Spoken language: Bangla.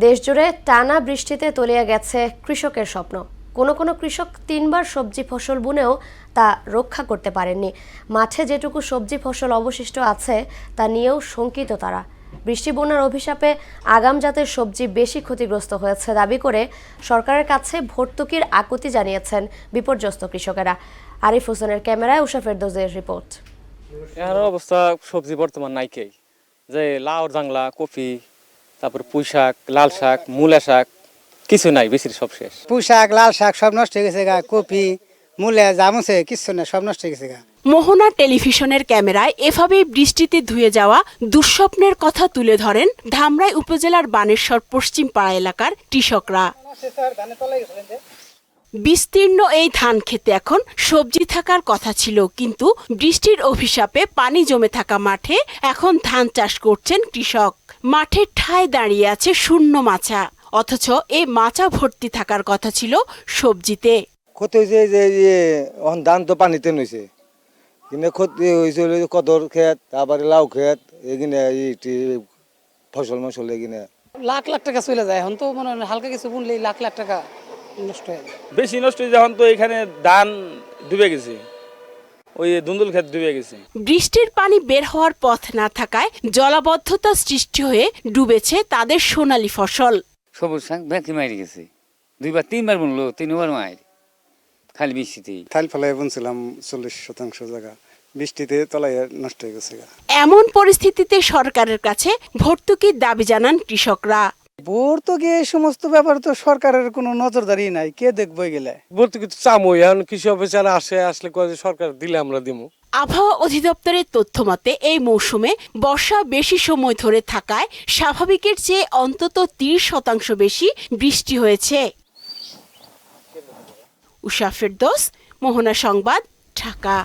দেশজুড়ে টানা বৃষ্টিতে তলিয়ে গেছে কৃষকের স্বপ্ন। কোনো কৃষক 3বার সবজি ফসল বুনেও তা রক্ষা করতে পারেননি। মাঠে যেটুকু সবজি ফসল অবশিষ্ট আছে তা নিয়েও শঙ্কিত তারা। বৃষ্টি বন্যার অভিশাপে আগাম জাতের সবজি বেশি ক্ষতিগ্রস্ত হয়েছে দাবি করে সরকারের কাছে ভর্তুকির আকুতি জানিয়েছেন বিপর্যস্ত কৃষকেরা। আরিফ হোসেনের ক্যামেরায় উষা ফেরদৌসের রিপোর্ট। এর অবস্থা সবজি বর্তমান নাইকেই, যে লাউ জাংলা কপি, তারপর পুঁই শাক, লাল শাক, মূলা শাক কিছু নাই, বেশির সব শেষ। পুঁই শাক, লাল শাক সব নষ্ট হয়ে গেছে গা, কপি মূলা জামুছে কিছু না, সব নষ্ট হয়ে গেছে গা। মোহনা টেলিভিশনের ক্যামেরায় এভাবেই বৃষ্টিতে ধুয়ে যাওয়া দুঃস্বপ্নের কথা তুলে ধরেন ধামরাই উপজেলার বানেশ্বর পশ্চিম পাড়া এলাকার কৃষকরা। বিস্তীর্ণ এই ধান খেতে এখন সবজি থাকার কথা ছিল, কিন্তু বৃষ্টির অভিশাপে পানি জমে থাকা মাঠে এখন ধান চাষ করছেন কৃষক। মাঠের ঠায় দাঁড়িয়ে আছে শূন্য মাচা, অথচ এই মাচা ভর্তি থাকার কথা ছিল সবজিতে। ক্ষতি হয়েছে যে ধান তো পানিতে নইছে, কিন্তু ক্ষতি হয়েছে কদর ক্ষেত, তারপরে লাউ ক্ষেত, এখানে ফসল মসল এখানে লাখ লাখ টাকা চলে যায়। এখন তো মনে হয় হালকা কিছু বুনলেই লাখ লাখ টাকা নষ্ট হয়ে যায়। বেশি নষ্ট হয়ে যখন তো এখানে ধান ডুবে গেছে, ওই দুন্দুল ক্ষেত ডুবে গেছে। বৃষ্টির পানি বের হওয়ার পথ না থাকায় জলাবদ্ধতা সৃষ্টি হয়ে ডুবেছে তাদের সোনালী ফসল। সবুজ শাক ব্যাকি মারি গেছে, 2বার 3বার বুনলো, 3বার মার খালি বৃষ্টিতেই। থাইল ফেলায় বুনছিলাম 40% জায়গা, বৃষ্টিতে তলায় নষ্ট হয়ে গেছে গা। এমন পরিস্থিতিতে সরকারের কাছে ভর্তুকির দাবি জানান কৃষকরা। ভর্তুকি এই সমস্ত ব্যাপার তো সরকারের কোনো নজরদারি নাই, কে দেখবো গেলে। ভর্তুকি তো চামই, এখন কৃষি অফিসার আসলে কয়ে সরকার দিলে আমরা দিব। আবহাওয়া অধিদপ্তরের তথ্য মতে এই মৌসুমে বর্ষা বেশি সময় ধরে থাকায় স্বাভাবিকের চেয়ে অন্তত 30% বেশি বৃষ্টি হয়েছে। উষা ফেরদৌস, মোহনা সংবাদ, ঢাকা।